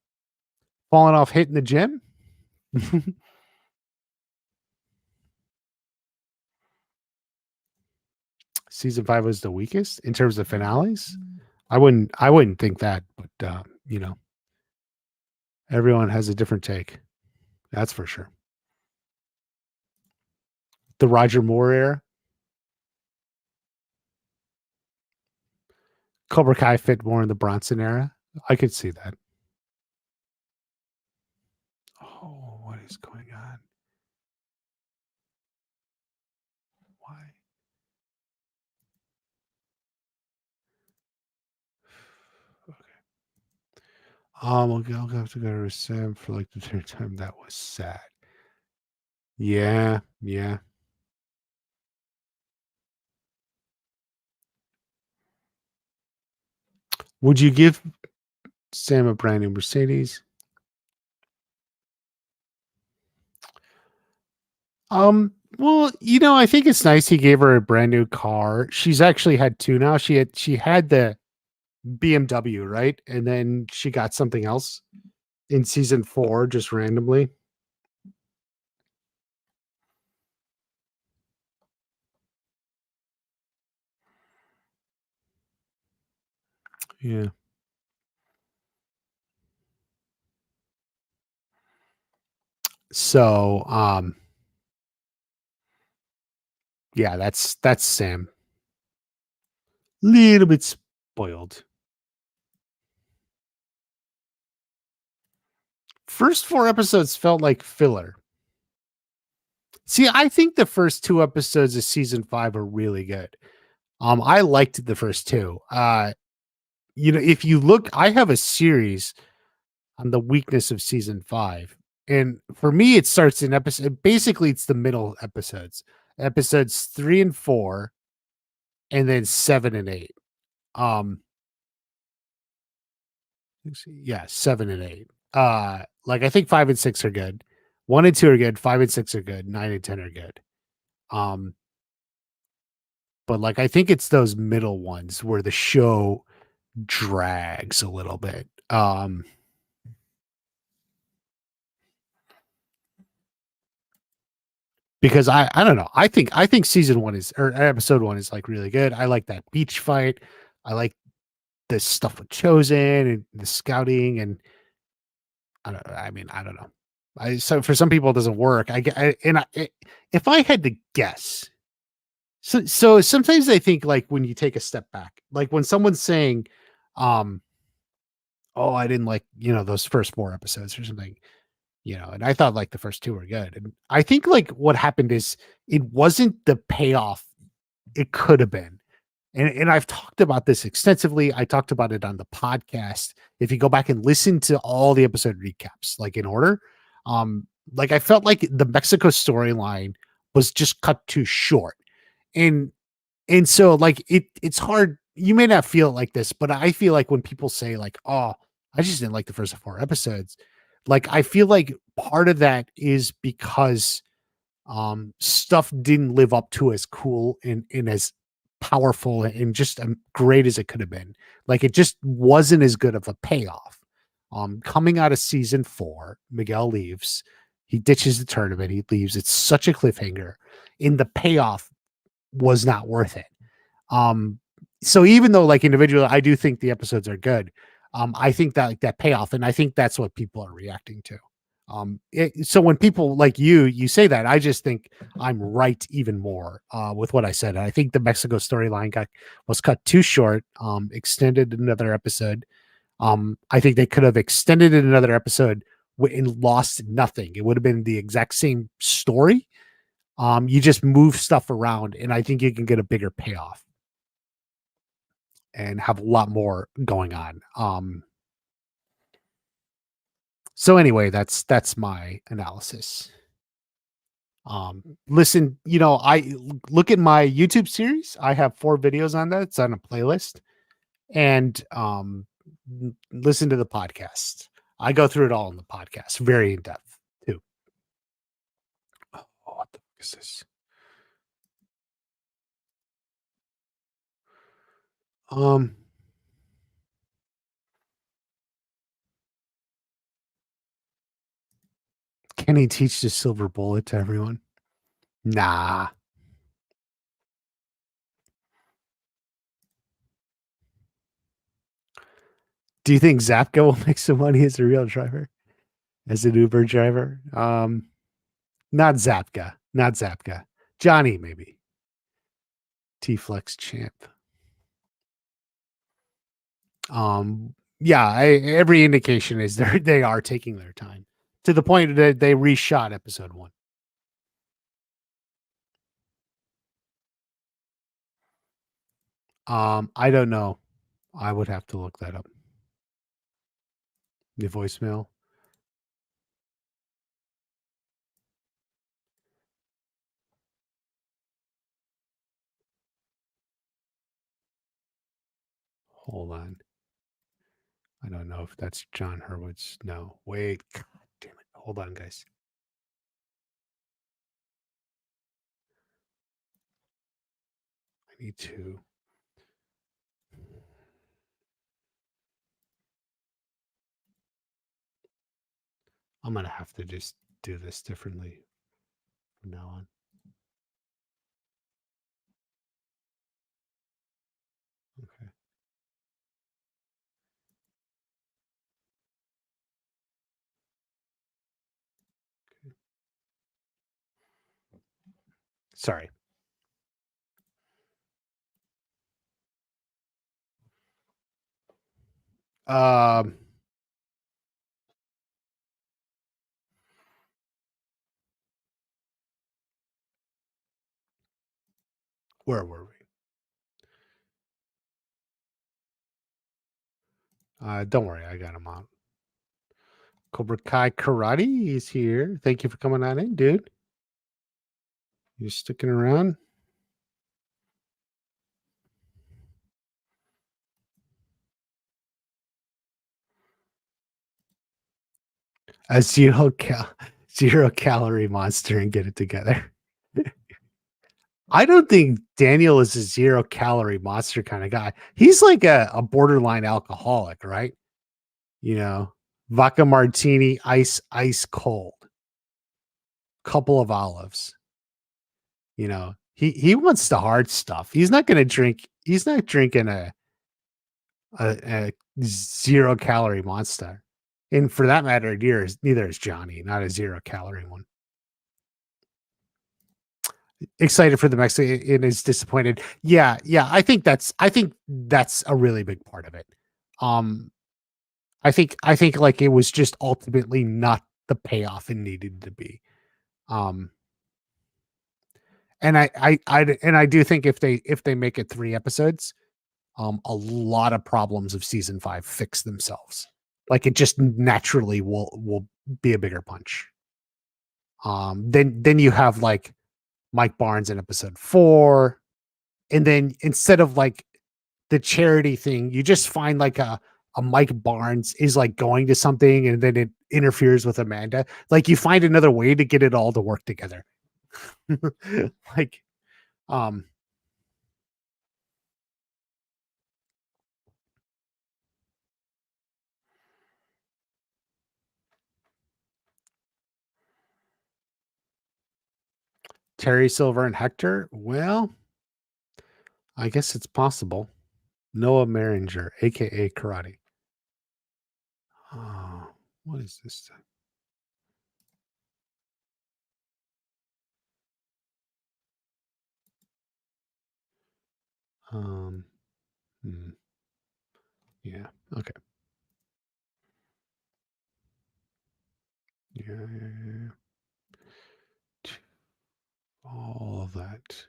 hitting the gym. Season 5 was the weakest in terms of finales. I wouldn't think that, but everyone has a different take. That's for sure. The Roger Moore era. Cobra Kai fit more in the Bronson era. I could see that. Oh, what is going on? Why? Okay. I'll have to go to Sam for like the third time. That was sad. Yeah, yeah. Would you give Sam a brand new Mercedes? Well, I think it's nice he gave her a brand new car. She's actually had two now. She had the BMW, right? And then she got something else in season 4 just randomly. Yeah. So, yeah, that's Sam. Little bit spoiled. First 4 episodes felt like filler. See, I think the first 2 episodes of season 5 are really good. I liked the first 2. If you look, I have a series on the weakness of season 5. And for me, it starts in episode basically it's the middle episodes. Episodes 3 and 4, and then 7 and 8. Um, let's see, yeah, 7 and 8. Like I think 5 and 6 are good. 1 and 2 are good, 5 and 6 are good, 9 and 10 are good. Um, but like I think it's those middle ones where the show drags a little bit. Because I don't know. I think season 1 is or episode 1 is like really good. I like that beach fight. I like the stuff with Chosen and the scouting and I don't know. I so for some people it doesn't work. I get and if I had to guess. So sometimes I think like when you take a step back, like when someone's saying oh I didn't like, those first 4 episodes or something. And I thought like the first 2 were good. And I think like what happened is it wasn't the payoff it could have been. And I've talked about this extensively. I talked about it on the podcast. If you go back and listen to all the episode recaps, like in order, like I felt like the Mexico storyline was just cut too short. And and so like it's hard. You may not feel like this, but I feel like when people say like, "Oh, I just didn't like the first 4 episodes," like I feel like part of that is because stuff didn't live up to as cool and as powerful and just great as it could have been. Like it just wasn't as good of a payoff. Coming out of season 4, Miguel leaves. He ditches the tournament. He leaves. It's such a cliffhanger. In the payoff was not worth it. Um, so even though like individually, I do think the episodes are good. I think that like that payoff, and I think that's what people are reacting to. So when people like you say that, I just think I'm right even more with what I said. I think the Mexico storyline was cut too short, extended another episode. I think they could have extended it another episode and lost nothing. It would have been the exact same story. You just move stuff around, and I think you can get a bigger payoff and have a lot more going on. So anyway, that's my analysis. Listen, I look at my YouTube series. I have 4 videos on that. It's on a playlist, and listen to the podcast. I go through it all in the podcast, very in depth too. Oh, what the fuck is this? Um, can he teach the silver bullet to everyone? Nah. Do you think Zapka will make some money as a real driver, as an Uber driver? Not Zapka, not Zapka. Johnny maybe. T Flex champ. Yeah, every indication is they are taking their time to the point that they reshot episode 1. I don't know. I would have to look that up. The voicemail. Hold on. I don't know if that's John Hurwitz. No, wait. God damn it. Hold on, guys. I need to. I'm gonna have to just do this differently from now on. Okay. Sorry. Um, where were we? Don't worry, I got him out. Cobra Kai Karate is here. Thank you for coming on in, dude. You sticking around? A zero calorie monster and get it together. I don't think Daniel is a zero calorie monster kind of guy. He's like a borderline alcoholic, right? You know, vodka martini, ice cold, couple of olives. You know, he wants the hard stuff. He's not going to drink. He's not drinking a zero calorie monster. And for that matter, neither is Johnny, not a zero calorie one. Excited for the Mexican and is disappointed. Yeah, I think that's a really big part of it. Um, I think like it was just ultimately not the payoff it needed to be. Um, and I do think if they make it 3 episodes, a lot of problems of season 5 fix themselves. Like it just naturally will be a bigger punch. Then you have like Mike Barnes in episode 4, and then instead of like the charity thing, you just find like a Mike Barnes is like going to something and then it interferes with Amanda. Like you find another way to get it all to work together. like um Terry Silver and Hector. Well, I guess it's possible. Noah Maringer, aka Karate. Oh, what is this thing? Um, hmm. Yeah. Okay. Yeah. All of that.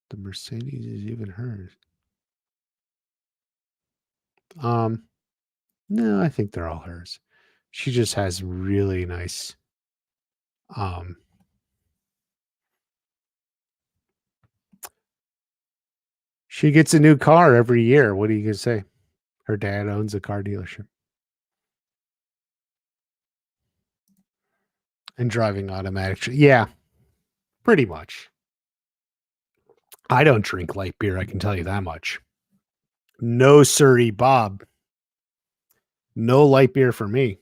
The Mercedes is even hers. Um, no, I think they're all hers. She just has really nice. Um, she gets a new car every year. What are you gonna say? Her dad owns a car dealership and driving automatic. Yeah, pretty much. I don't drink light beer. I can tell you that much. No, sirree, Bob. No light beer for me.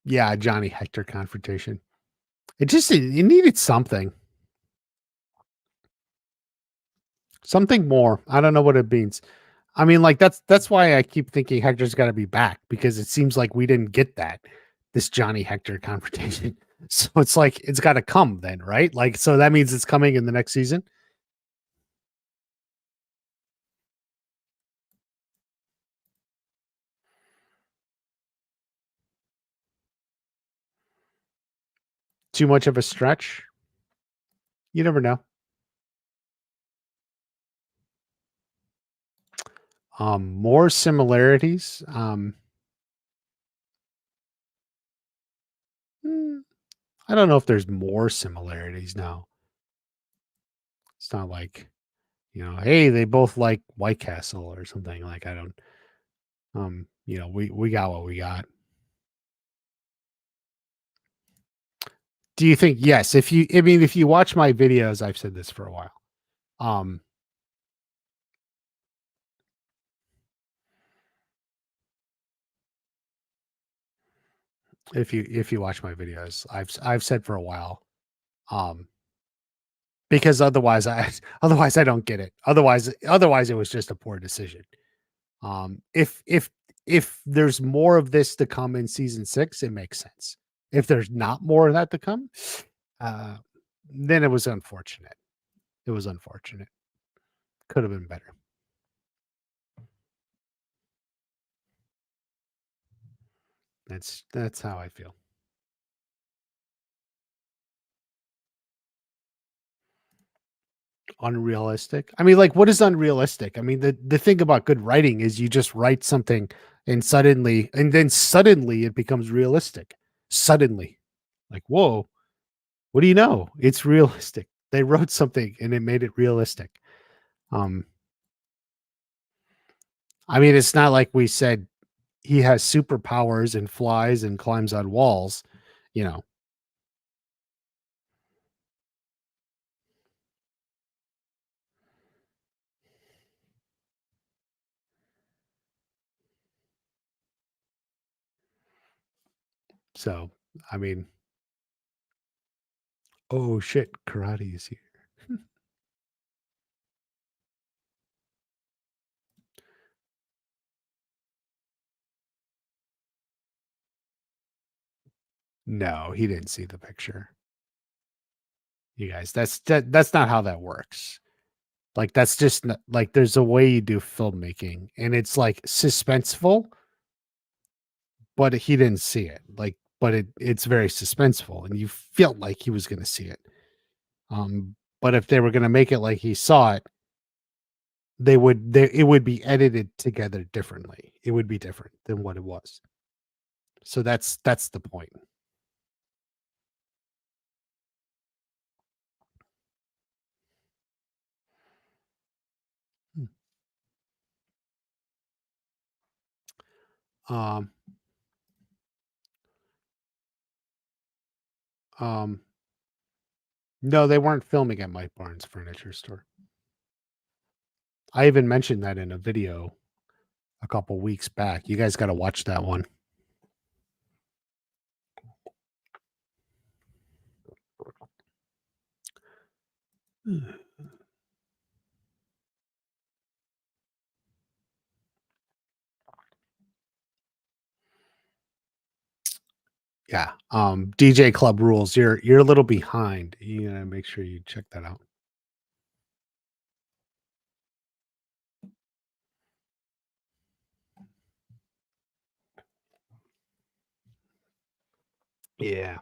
Yeah, Johnny Hector confrontation. It needed something. Something more. I don't know what it means. I mean, like that's why I keep thinking Hector's got to be back because it seems like we didn't get that this Johnny Hector confrontation. So it's like it's got to come then, right? Like so that means it's coming in the next season. Too much of a stretch. You never know. More similarities. Hmm, I don't know if there's more similarities now. It's not like, hey, they both like White Castle or something. Like I don't we got what we got. Do you think yes, if you watch my videos, I've said this for a while. Um if you watch my videos, I've said for a while. Um because otherwise I don't get it. Otherwise it was just a poor decision. If if there's more of this to come in season 6, it makes sense. If there's not more of that to come, uh, then it was unfortunate. It was unfortunate. Could have been better. That's how I feel. Unrealistic. I mean, like, what is unrealistic? I mean, the thing about good writing is you just write something and then suddenly it becomes realistic. Suddenly. Like, whoa, what do you know? It's realistic. They wrote something and it made it realistic. Um, I mean, it's not like we said he has superpowers and flies and climbs on walls, you know. So, I mean, oh shit, karate is here. No, he didn't see the picture. You guys, that's not how that works. Like that's just like there's a way you do filmmaking and it's like suspenseful, but he didn't see it. Like, but it's very suspenseful and you felt like he was going to see it. But if they were going to make it like he saw it, it would be edited together differently. It would be different than what it was. So that's the point. Hmm. Um, um, no, they weren't filming at Mike Barnes Furniture Store. I even mentioned that in a video a couple weeks back. You guys got to watch that one. Yeah. DJ Club Rules. You're a little behind. You gotta make sure you check that out. Yeah.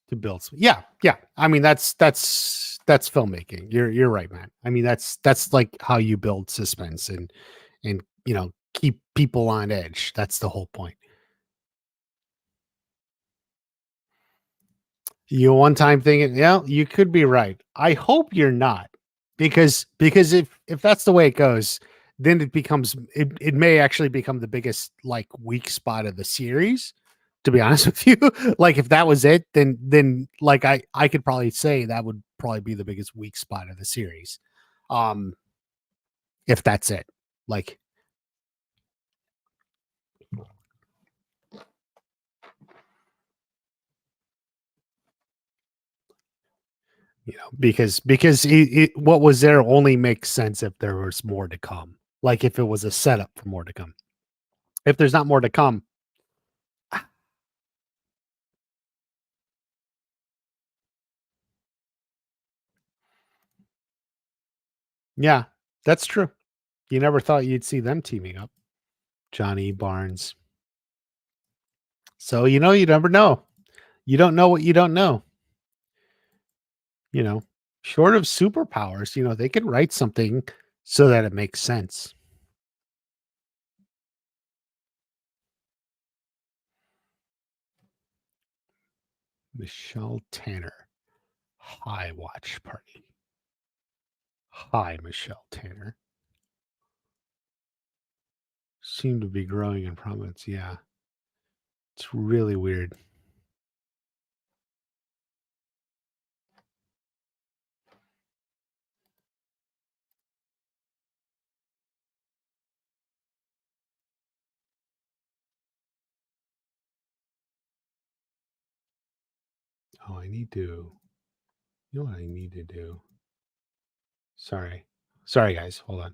To build. Yeah, yeah. I mean, that's filmmaking. You're right, man. I mean, that's like how you build suspense and keep people on edge. That's the whole point. You one time thinking, yeah, you could be right. I hope you're not, because if that's the way it goes, then it may actually become the biggest like weak spot of the series. To be honest with you, like if that was it, then like I could probably say that would probably be the biggest weak spot of the series. Um, if that's it, like because what was there only makes sense if there was more to come. Like if it was a setup for more to come. If there's not more to come, yeah, that's true. You never thought you'd see them teaming up, Johnny Barnes. So you never know. You don't know what you don't know. You know, short of superpowers, they could write something so that it makes sense. Michelle Tanner, High Watch Party. Hi, Michelle Tanner. Seem to be growing in prominence. Yeah, it's really weird. Oh, I need to. You know what I need to do? Sorry. Sorry, guys. Hold on.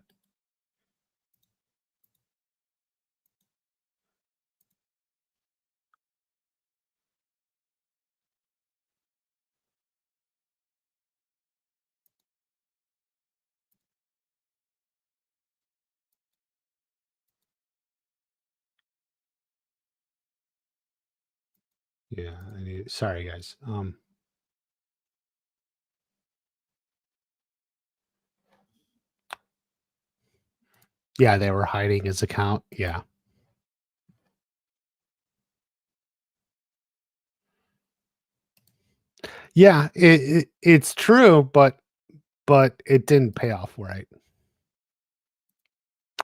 Yeah, I need. Sorry, guys. Yeah, they were hiding his account. Yeah. Yeah, it's true, but it didn't pay off right.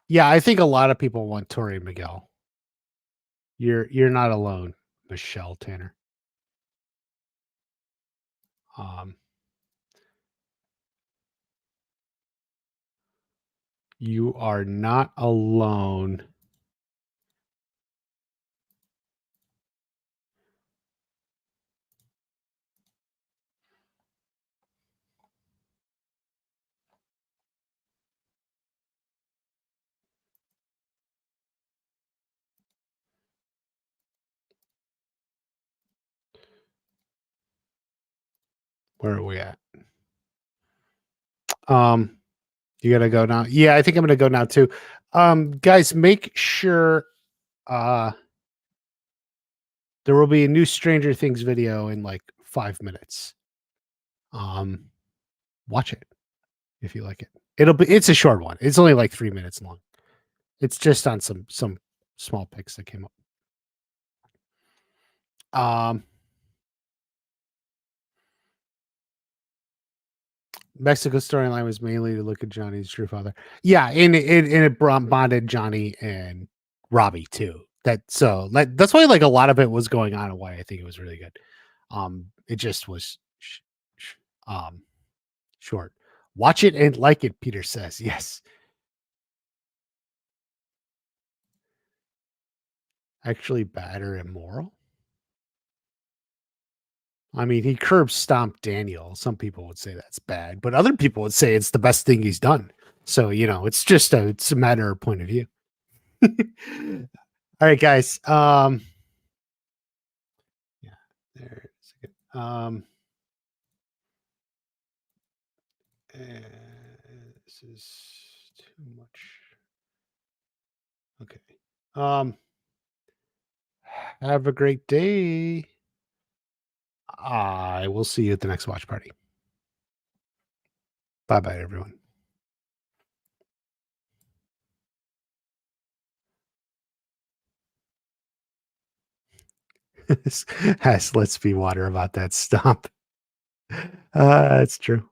Yeah, I think a lot of people want Tori Miguel. You're not alone, Michelle Tanner. Um, you are not alone. Where are we at? Um, you gotta go now. Yeah, I think I'm gonna go now too. Guys, make sure there will be a new Stranger Things video in like 5 minutes. Um, watch it if you like it. It's a short one. It's only like 3 minutes long. It's just on some small pics that came up. Mexico storyline was mainly to look at Johnny's true father. Yeah, and it bonded Johnny and Robbie too. That's why like a lot of it was going on and why I think it was really good. It just was um short. Watch it and like it, Peter says. Yes. Actually bad or immoral. I mean, he curb stomped Daniel. Some people would say that's bad, but other people would say it's the best thing he's done. So, it's a matter of point of view. All right, guys. Yeah, there's a good. This is too much. Okay. Have a great day. I will see you at the next watch party. Bye bye, everyone. Has let's be water about that stomp. It's true.